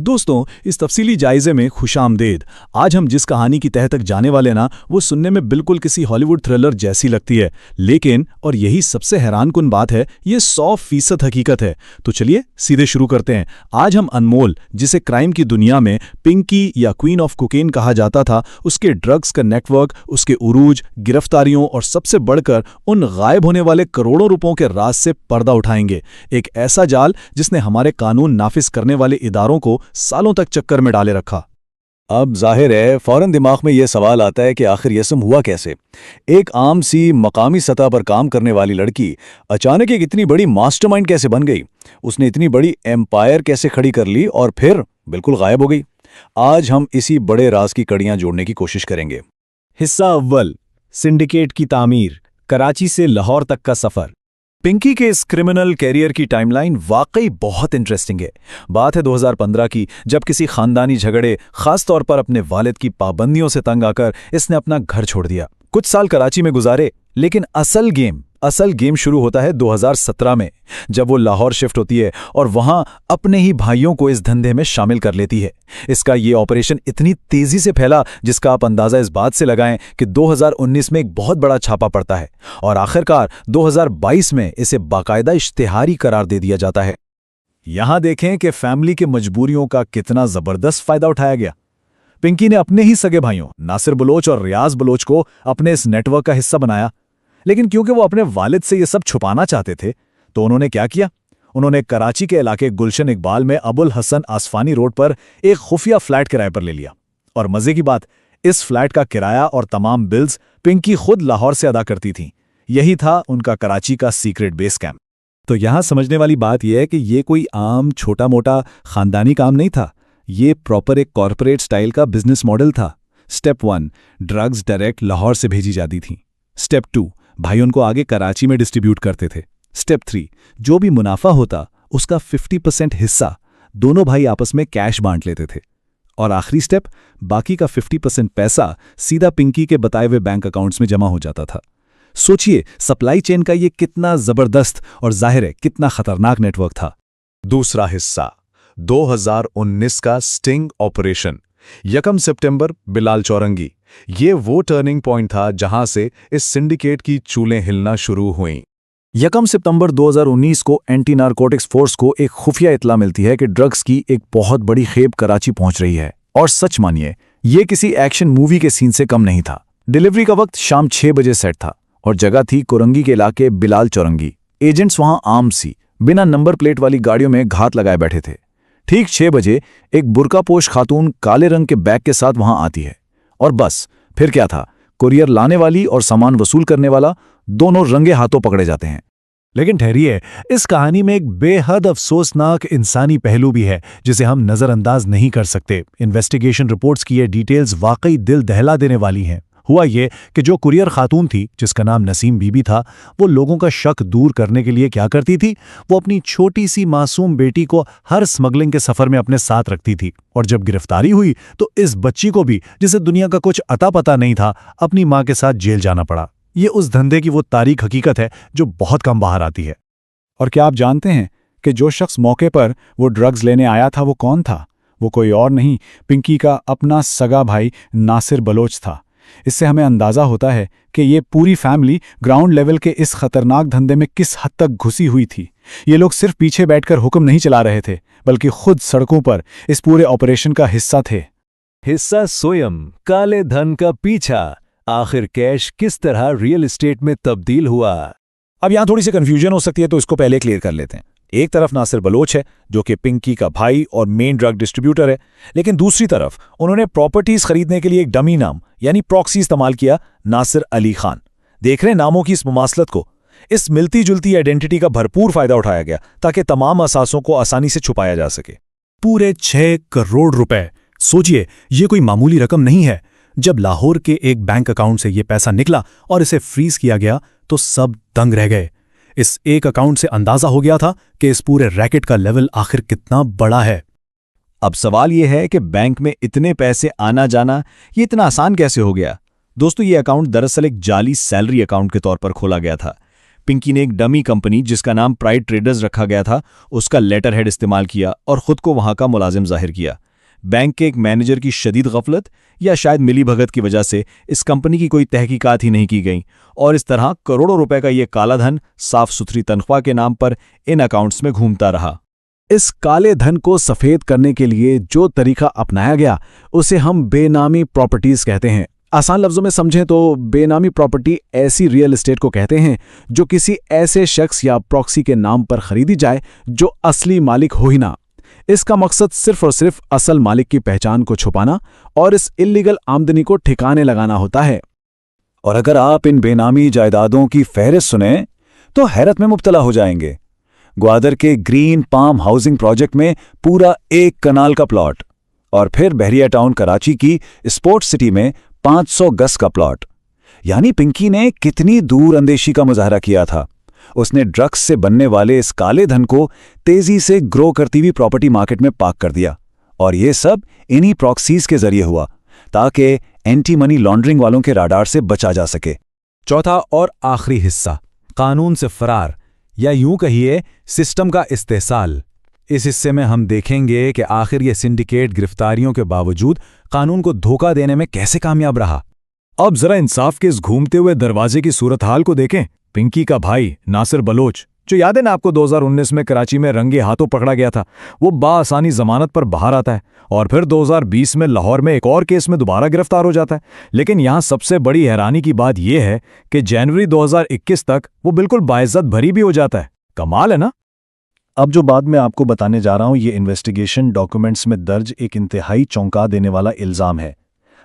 दोस्तों, इस तफसीली जायजे में खुशामदेद। आज हम जिस कहानी की तह तक जाने वाले ना, वो सुनने में बिल्कुल किसी हॉलीवुड थ्रिलर जैसी लगती है, लेकिन और यही सबसे हैरानकुन बात है, ये 100% हकीकत है। तो चलिए सीधे शुरू करते हैं। आज हम अनमोल, जिसे क्राइम की दुनिया में पिंकी या क्वीन ऑफ कोकेन कहा जाता था, उसके ड्रग्स का नेटवर्क, उसके उरूज, गिरफ्तारियों और सबसे बढ़कर उन गायब होने वाले करोड़ों रुपयों के राज से पर्दा उठाएंगे। एक ऐसा जाल जिसने हमारे कानून नाफिज करने वाले इदारों को सालों तक चक्कर में डाले रखा। अब जाहिर है फौरन दिमाग में यह सवाल आता है कि आखिर ये सब हुआ कैसे। एक आम सी मकामी सतह पर काम करने वाली लड़की अचानक एक इतनी बड़ी मास्टरमाइंड कैसे बन गई? उसने इतनी बड़ी एम्पायर कैसे खड़ी कर ली और फिर बिल्कुल गायब हो गई? आज हम इसी बड़े राज की कड़ियां जोड़ने की कोशिश करेंगे। हिस्सा अव्वल, सिंडिकेट की तामीर, कराची से लाहौर तक का सफर। पिंकी के इस क्रिमिनल कैरियर की टाइमलाइन वाकई बहुत इंटरेस्टिंग है। बात है 2015 की, जब किसी खानदानी झगड़े, खास तौर पर अपने वालिद की पाबंदियों से तंग आकर इसने अपना घर छोड़ दिया। कुछ साल कराची में गुजारे, लेकिन असल गेम शुरू होता है 2017 में, जब वो लाहौर शिफ्ट होती है और वहां अपने ही भाइयों को इस धंधे में शामिल कर लेती है। इसका ये ऑपरेशन इतनी तेजी से फैला, जिसका आप अंदाजा इस बात से लगाएं कि 2019 में एक बहुत बड़ा छापा पड़ता है और आखिरकार 2022 में इसे बाकायदा इश्तिहारी करार दे दिया जाता है। यहां देखें कि फैमिली के मजबूरियों का कितना जबरदस्त फायदा उठाया गया। पिंकी ने अपने ही सगे भाइयों नासिर बलोच और रियाज बलोच को अपने इस नेटवर्क का हिस्सा बनाया, लेकिन क्योंकि वो अपने वालिद से ये सब छुपाना चाहते थे, तो उन्होंने क्या किया? उन्होंने कराची के इलाके गुलशन इकबाल में अबुल हसन आसफानी रोड पर एक खुफिया फ्लैट किराए पर ले लिया। और मजे की बात, इस फ्लैट का किराया और तमाम बिल्स पिंकी खुद लाहौर से अदा करती थीं। यही था उनका कराची का सीक्रेट बेस कैंप। तो यहां समझने वाली बात यह है कि ये कोई आम छोटा मोटा खानदानी काम नहीं था, ये प्रॉपर एक कॉरपोरेट स्टाइल का बिजनेस मॉडल था। स्टेप 1, ड्रग्स डायरेक्ट लाहौर से भेजी जाती थीं। स्टेप 2, भाई उनको आगे कराची में डिस्ट्रीब्यूट करते थे। स्टेप 3, जो भी मुनाफा होता उसका 50% हिस्सा दोनों भाई आपस में कैश बांट लेते थे। और आखिरी स्टेप, बाकी का 50% पैसा सीधा पिंकी के बताए हुए बैंक अकाउंट्स में जमा हो जाता था। सोचिए सप्लाई चेन का ये कितना जबरदस्त और जाहिर है कितना खतरनाक नेटवर्क था। दूसरा हिस्सा 2019 का स्टिंग ऑपरेशन। 1 सितंबर, बिलाल चौरंगी। ये वो टर्निंग पॉइंट था जहां से इस सिंडिकेट की चूलें हिलना शुरू हुईं। 1 सितंबर 2019 को एंटी नारकोटिक्स फोर्स को एक खुफिया इत्तला मिलती है कि ड्रग्स की एक बहुत बड़ी खेप कराची पहुंच रही है। और सच मानिए, ये किसी एक्शन मूवी के सीन से कम नहीं था। डिलीवरी का वक्त शाम 6 बजे सेट था और जगह थी कुरंगी के इलाके बिलाल चौरंगी। एजेंट्स वहां आम सी बिना नंबर प्लेट वाली गाड़ियों में घात लगाए बैठे थे। ठीक 6 बजे एक बुर्कापोश खातून काले रंग के बैग के साथ वहां आती है और बस फिर क्या था, कुरियर लाने वाली और सामान वसूल करने वाला दोनों रंगे हाथों पकड़े जाते हैं। लेकिन ठहरिए, इस कहानी में एक बेहद अफसोसनाक इंसानी पहलू भी है जिसे हम नजरअंदाज नहीं कर सकते। इन्वेस्टिगेशन रिपोर्ट्स की ये डिटेल्स वाकई दिल दहला देने वाली हैं। हुआ ये कि जो कुरियर खातून थी, जिसका नाम नसीम बीबी था, वो लोगों का शक दूर करने के लिए क्या करती थी? वो अपनी छोटी सी मासूम बेटी को हर स्मगलिंग के सफर में अपने साथ रखती थी। और जब गिरफ्तारी हुई तो इस बच्ची को भी, जिसे दुनिया का कुछ अता पता नहीं था, अपनी मां के साथ जेल जाना पड़ा। ये उस धंधे की वो तारीख हकीकत है जो बहुत कम बाहर आती है। और क्या आप जानते हैं कि जो शख्स मौके पर वो ड्रग्स लेने आया था वो कौन था? वो कोई और नहीं, पिंकी का अपना सगा भाई नासिर बलोच था। इससे हमें अंदाजा होता है कि ये पूरी फैमिली ग्राउंड लेवल के इस खतरनाक धंधे में किस हद तक घुसी हुई थी। ये लोग सिर्फ पीछे बैठकर हुक्म नहीं चला रहे थे, बल्कि खुद सड़कों पर इस पूरे ऑपरेशन का हिस्सा थे। हिस्सा स्वयं, काले धन का पीछा। आखिर कैश किस तरह रियल एस्टेट में तब्दील हुआ? अब यहां थोड़ी सी कंफ्यूजन हो सकती है, तो इसको पहले क्लियर कर लेते हैं। एक तरफ नासिर बलोच है, जो कि पिंकी का भाई और मेन ड्रग डिस्ट्रीब्यूटर है, लेकिन दूसरी तरफ उन्होंने प्रॉपर्टीज खरीदने के लिए एक डमी नाम यानी प्रॉक्सी इस्तेमाल किया, नासिर अली खान। देख रहे हैं नामों की इस मुमासलत को? इस मिलती जुलती आइडेंटिटी का भरपूर फायदा उठाया गया ताकि तमाम असासों को आसानी से छुपाया जा सके। पूरे 6 करोड़ रुपए। सोचिए, ये कोई मामूली रकम नहीं है। जब लाहौर के एक बैंक अकाउंट से ये पैसा निकला और इसे फ्रीज किया गया तो सब दंग रह गए। इस एक अकाउंट से अंदाजा हो गया था कि इस पूरे रैकेट का लेवल आखिर कितना बड़ा है। अब सवाल यह है कि बैंक में इतने पैसे आना जाना ये इतना आसान कैसे हो गया? दोस्तों, ये अकाउंट दरअसल एक जाली सैलरी अकाउंट के तौर पर खोला गया था। पिंकी ने एक डमी कंपनी जिसका नाम प्राइड ट्रेडर्स रखा गया था उसका लेटर हेड इस्तेमाल किया और खुद को वहां का मुलाजिम जाहिर किया। बैंक के एक मैनेजर की शदीद गफलत या शायद मिलीभगत की वजह से इस कंपनी की कोई तहकीकात ही नहीं की गई और इस तरह करोड़ों रुपए का ये काला धन साफ सुथरी तनख्वाह के नाम पर इन अकाउंट्स में घूमता रहा। इस काले धन को सफेद करने के लिए जो तरीका अपनाया गया उसे हम बेनामी प्रॉपर्टीज कहते हैं। आसान लफ्जों में समझें तो बेनामी प्रॉपर्टी ऐसी रियल एस्टेट को कहते हैं जो किसी ऐसे शख्स या प्रॉक्सी के नाम पर खरीदी जाए जो असली मालिक हो ही ना। इसका मकसद सिर्फ और सिर्फ असल मालिक की पहचान को छुपाना और इस इल्लीगल आमदनी को ठिकाने लगाना होता है। और अगर आप इन बेनामी जायदादों की फहरिस्त सुने तो हैरत में मुब्तला हो जाएंगे। ग्वादर के ग्रीन पाम हाउसिंग प्रोजेक्ट में पूरा 1 कनाल का प्लॉट और फिर बहरिया टाउन कराची की स्पोर्ट्स सिटी में 500 गज का प्लॉट। यानी पिंकी ने कितनी दूर अंदेशी का मुजाहरा किया था। उसने ड्रग्स से बनने वाले इस काले धन को तेजी से ग्रो करती हुई प्रॉपर्टी मार्केट में पार्क कर दिया और ये सब इन्हीं प्रॉक्सीज के जरिए हुआ ताकि एंटी मनी लॉन्ड्रिंग वालों के राडार से बचा जा सके। चौथा और आखिरी हिस्सा, कानून से फरार या यूं कहिए सिस्टम का इस्तेहसाल। इस हिस्से में हम देखेंगे कि आखिर ये सिंडिकेट गिरफ्तारियों के बावजूद कानून को धोखा देने में कैसे कामयाब रहा। अब जरा इंसाफ के इस घूमते हुए दरवाजे की सूरत हाल को देखें। पिंकी का भाई नासिर बलोच, जो याद है ना आपको 2019 में कराची में रंगे हाथों पकड़ा गया था, वो बाआसानी जमानत पर बाहर आता है और फिर 2020 में लाहौर में एक और केस में दोबारा गिरफ्तार हो जाता है। लेकिन यहां सबसे बड़ी हैरानी की बात यह है कि जनवरी 2021 तक वो बिल्कुल बाइज्जत भरी भी हो जाता है। कमाल है ना। अब जो बात मैं आपको बताने जा रहा हूं ये इन्वेस्टिगेशन डॉक्यूमेंट्स में दर्ज एक इंतहाई चौंका देने वाला इल्जाम है।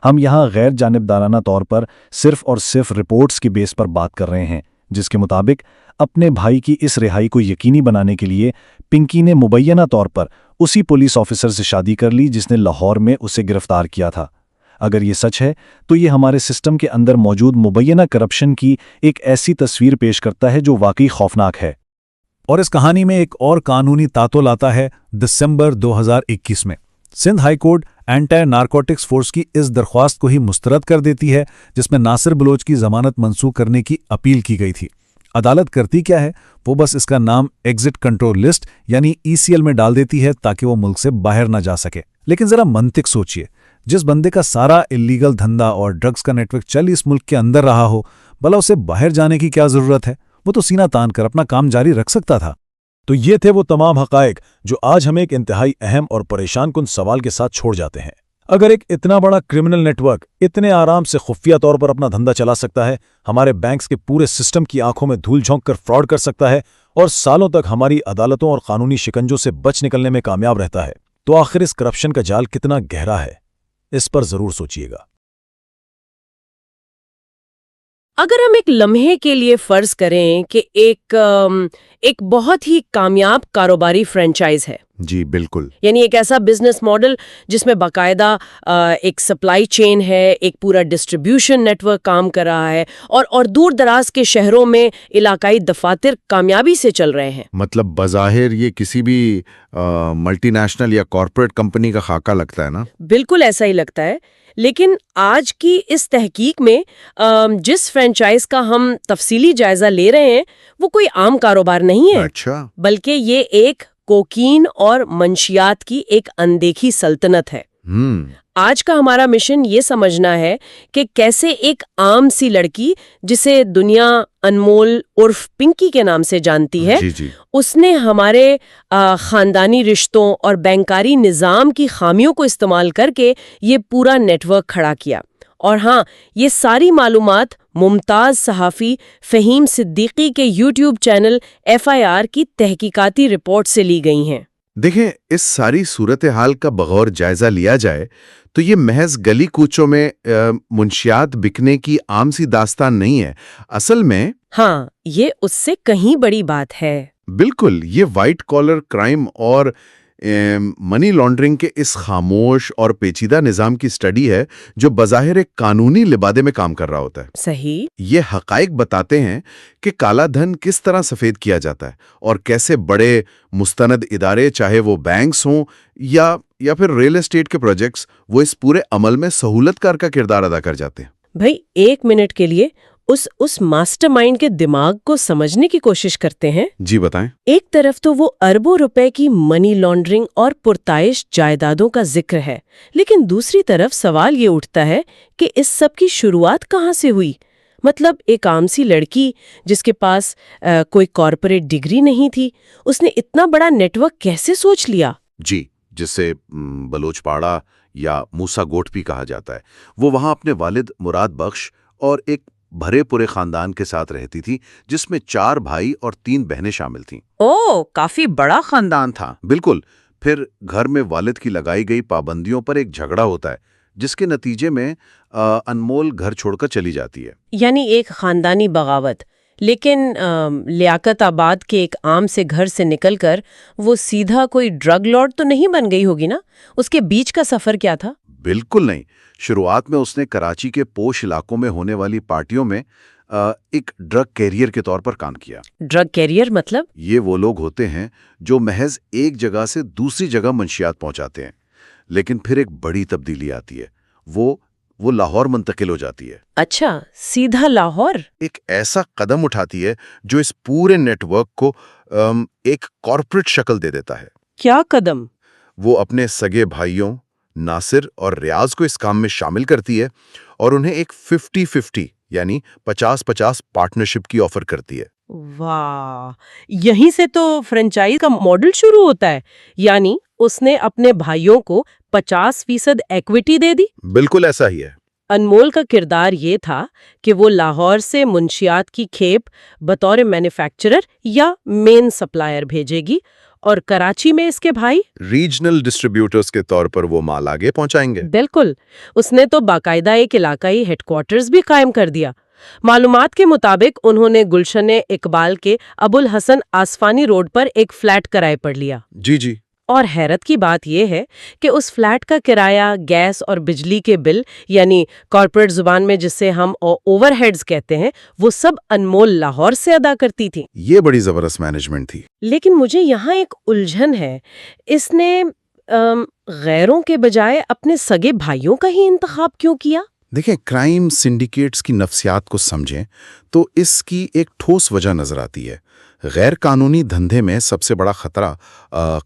हम यहां गैर जानिबदाराना तौर पर सिर्फ और सिर्फ रिपोर्ट्स की बेस पर बात कर रहे हैं, जिसके मुताबिक अपने भाई की इस रिहाई को यकीनी बनाने के लिए पिंकी ने मुबैना तौर पर उसी पुलिस ऑफिसर से शादी कर ली जिसने लाहौर में उसे गिरफ्तार किया था। अगर ये सच है तो ये हमारे सिस्टम के अंदर मौजूद मुबैना करप्शन की एक ऐसी तस्वीर पेश करता है जो वाकई खौफनाक है। और इस कहानी में एक और कानूनी तातुल आता है दिसंबर 2021 में। Sindh high court anti narcotics force की इस दरख्वास्त को ही मुस्तरद कर देती है जिसमें नासिर बलोच की जमानत मंसूख करने की अपील की गई थी। अदालत करती क्या है, वो बस इसका नाम एग्जिट कंट्रोल लिस्ट यानी ECL में डाल देती है ताकि वो मुल्क से बाहर ना जा सके। लेकिन जरा मंतिक सोचिए, जिस बंदे का सारा इल्लीगल धंधा और ड्रग्स का नेटवर्क चल इस मुल्क के अंदर रहा हो, भला उसे बाहर जाने की क्या जरूरत है? वो तो सीना तान कर अपना काम जारी रख सकता था। तो ये थे वो तमाम हकायक जो आज हमें एक इंतहाई अहम और परेशान कुन सवाल के साथ छोड़ जाते हैं। अगर एक इतना बड़ा क्रिमिनल नेटवर्क इतने आराम से खुफिया तौर पर अपना धंधा चला सकता है, हमारे बैंक्स के पूरे सिस्टम की आंखों में धूल झोंक कर फ्रॉड कर सकता है और सालों तक हमारी अदालतों और कानूनी शिकंजों से बच निकलने में कामयाब रहता है, तो आखिर इस करप्शन का जाल कितना गहरा है, इस पर जरूर सोचिएगा। अगर हम एक लम्हे के लिए फर्ज करें कि एक बहुत ही कामयाब कारोबारी फ्रेंचाइज है। जी बिल्कुल। यानी एक ऐसा बिजनेस मॉडल जिसमें बाकायदा एक सप्लाई चेन है, एक पूरा डिस्ट्रीब्यूशन नेटवर्क काम कर रहा है और दूर दराज के शहरों में इलाकाई दफातर कामयाबी से चल रहे हैं। मतलब बज़ाहिर ये किसी भी मल्टीनेशनल या कॉरपोरेट कंपनी का खाका लगता है ना? बिल्कुल ऐसा ही लगता है। लेकिन आज की इस तहकीक में जिस फ्रेंचाइज का हम तफसीली जायजा ले रहे हैं वो कोई आम कारोबार नहीं है। अच्छा। बल्कि ये एक कोकीन और मंशियात की एक अनदेखी सल्तनत है। आज का हमारा मिशन ये समझना है कि कैसे एक आम सी लड़की जिसे दुनिया अनमोल उर्फ पिंकी के नाम से जानती है, जी। उसने हमारे खानदानी रिश्तों और बैंकारी निज़ाम की खामियों को इस्तेमाल करके ये पूरा नेटवर्क खड़ा किया। और हाँ, ये सारी मालूमात मुमताज़ सहाफ़ी फ़हीम सिद्दीकी के YouTube चैनल FIR की तहकीकाती रिपोर्ट से ली गई हैं। देखें, इस सारी सूरत हाल का बगौर जायजा लिया जाए तो ये महज गली कूचों में मुंशियात बिकने की आम सी दास्तान नहीं है। असल में हाँ, ये उससे कहीं बड़ी बात है। बिल्कुल, ये वाइट कॉलर क्राइम और मनी लॉन्ड्रिंग के इस खामोश और पेचीदा निज़ाम की स्टडी है जो बज़ाहिर एक कानूनी लिबादे में काम कर रहा होता है। सही। ये हकाइक बताते हैं कि काला धन किस तरह सफ़ेद किया जाता है और कैसे बड़े मुस्तनद इदारे, चाहे वो बैंक्स हों या फिर रियल एस्टेट के प्रोजेक्ट्स, वो इस पूरे अमल में सहूलतकार का किरदार अदा कर जाते हैं। भाई, 1 मिनट के लिए उस मास्टरमाइंड के दिमाग को समझने की कोशिश करते हैं। जी बताएं। एक तरफ तो वो अरबों रुपए की मनी लॉन्ड्रिंग और पुरताइश जायदादों का जिक्र है, लेकिन दूसरी तरफ सवाल ये उठता है कि इस सब की शुरुआत कहाँ से हुई। मतलब एक आम सी लड़की जिसके पास कोई कॉर्पोरेट डिग्री नहीं थी, उसने इतना बड़ा नेटवर्क कैसे सोच लिया? जी, जिसे बलोचपाड़ा या मूसा गोट भी कहा जाता है। वो वहाँ अपने वालिद मुराद बख्श और एक भरे पूरे खानदान के साथ रहती थी, जिसमें 4 भाई और 3 बहनें शामिल थीं। ओह, काफी बड़ा खानदान था। बिल्कुल। फिर घर में वालिद की लगाई गई पाबंदियों पर एक झगड़ा होता है, जिसके नतीजे में अनमोल घर छोड़कर चली जाती है। यानी एक खानदानी बगावत। लेकिन लियाकत आबाद के एक आम से घर से निकलकर वो सीधा कोई ड्रग लॉर्ड तो नहीं बन गई होगी ना? उसके बीच का सफर क्या था? बिल्कुल नहीं। शुरुआत में उसने कराची के पोश इलाकों में होने वाली पार्टियों में एक ड्रग कैरियर के तौर पर काम किया। ड्रग कैरियर मतलब? ये वो लोग होते हैं जो महज एक जगह से दूसरी जगह मंशियात पहुंचाते हैं। लेकिन फिर एक बड़ी तब्दीली आती है। वो लाहौर मुंतकिल हो जाती है। अच्छा, सीधा लाहौर? एक ऐसा कदम उठाती है जो इस पूरे नेटवर्क को एक कॉर्पोरेट शक्ल दे देता है। क्या कदम? वो अपने सगे भाइयों नासिर और रियाज को इस काम में शामिल करती है और उन्हें एक 50-50 यानी 50-50 पार्टनरशिप की ऑफर करती है। वाह, यहीं से तो फ्रेंचाइज का मॉडल शुरू होता है। यानी उसने अपने भाइयों को 50% इक्विटी दे दी। बिल्कुल ऐसा ही है। अनमोल का किरदार ये था कि वो लाहौर से मुंशियात की खेप बतौर मैन्युफैक्चरर या मेन सप्लायर भेजेगी और कराची में इसके भाई रीजनल डिस्ट्रीब्यूटर्स के तौर पर वो माल आगे पहुंचाएंगे। बिल्कुल। उसने तो बाकायदा एक इलाकाई हेडक्वार्टर्स भी कायम कर दिया। मालूमात के मुताबिक उन्होंने गुलशन इकबाल के अबुल हसन आसफानी रोड पर एक फ्लैट किराए पर लिया। जी। और हैरत की बात यह है कि उस फ्लैट का किराया, गैस और बिजली के बिल, यानी कॉर्पोरेट जुबान में जिसे हम ओवरहेड्स कहते हैं, वो सब अनमोल लाहौर से अदा करती थी। ये बड़ी जबरदस्त मैनेजमेंट थी। लेकिन मुझे यहाँ एक उलझन है। इसने गैरों के बजाय अपने सगे भाइयों का ही इंतखाब क्यों किया? देखें, क्राइम सिंडिकेट्स की नफ्सियात को समझें तो इसकी एक ठोस वजह नजर आती है। गैर कानूनी धंधे में सबसे बड़ा खतरा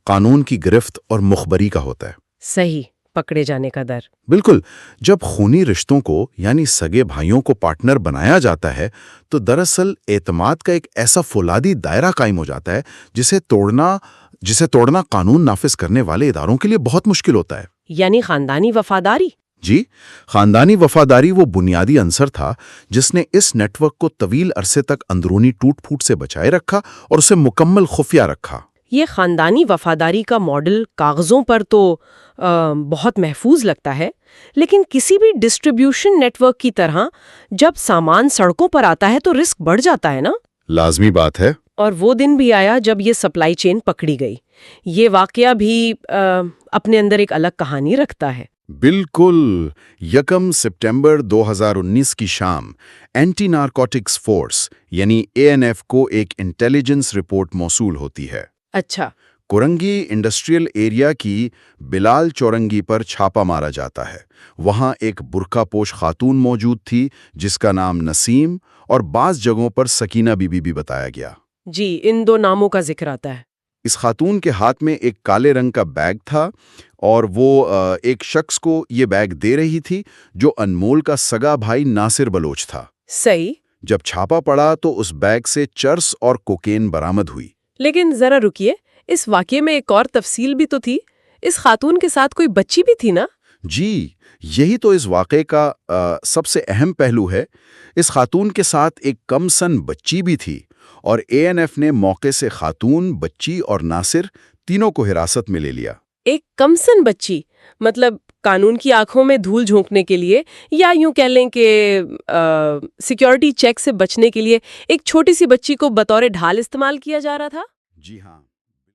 कानून की गिरफ्त और मुखबरी का होता है। सही, पकड़े जाने का डर। बिल्कुल। जब खूनी रिश्तों को यानी सगे भाइयों को पार्टनर बनाया जाता है तो दरअसल एतमाद का एक ऐसा फौलादी दायरा कायम हो जाता है जिसे तोड़ना कानून नाफिज करने वाले इदारों के लिए बहुत मुश्किल होता है। यानी खानदानी वफादारी। जी, खानदानी वफादारी वो बुनियादी अंसर था जिसने इस नेटवर्क को तवील अरसे तक अंदरूनी टूट-फूट से बचाए रखा और उसे मुकम्मल खुफिया रखा। ये खानदानी वफादारी का मॉडल कागजों पर तो बहुत महफूज लगता है, लेकिन किसी भी डिस्ट्रीब्यूशन नेटवर्क की तरह जब सामान सड़कों पर आता है तो रिस्क बढ़ जाता है ना? लाजमी बात है। और वो दिन भी आया जब ये सप्लाई चेन पकड़ी गई। ये वाकया भी अपने अंदर एक अलग कहानी रखता है। बिल्कुल। 1 सितंबर 2019 की शाम एंटी नारकोटिक्स फोर्स यानी ANF को एक इंटेलिजेंस रिपोर्ट मौसूल होती है। अच्छा। कुरंगी इंडस्ट्रियल एरिया की बिलाल चौरंगी पर छापा मारा जाता है। वहां एक बुर्कापोश खातून मौजूद थी जिसका नाम नसीम और बाज़ जगहों पर सकीना बीबी भी बताया गया। जी, इन 2 नामों का जिक्र आता है। इस खातून के हाथ में एक काले रंग का बैग था और वो एक शख्स को ये बैग दे रही थी जो अनमोल का सगा भाई नासिर बलोच था। सही। जब छापा पड़ा तो उस बैग से चर्स और कोकेन बरामद हुई। लेकिन जरा रुकिए, इस वाकये में एक और तफसील भी तो थी। इस खातून के साथ कोई बच्ची भी थी ना? जी, यही तो इस वाक़े का सबसे अहम पहलू है। इस खातून के साथ एक कमसन बच्ची भी थी और ANF ने मौके से खातून, बच्ची और नासिर तीनों को हिरासत में ले लिया। एक कमसन बच्ची मतलब कानून की आंखों में धूल झोंकने के लिए, या यूं कह लें कि सिक्योरिटी चेक से बचने के लिए एक छोटी सी बच्ची को बतौर ढाल इस्तेमाल किया जा रहा था? जी हाँ।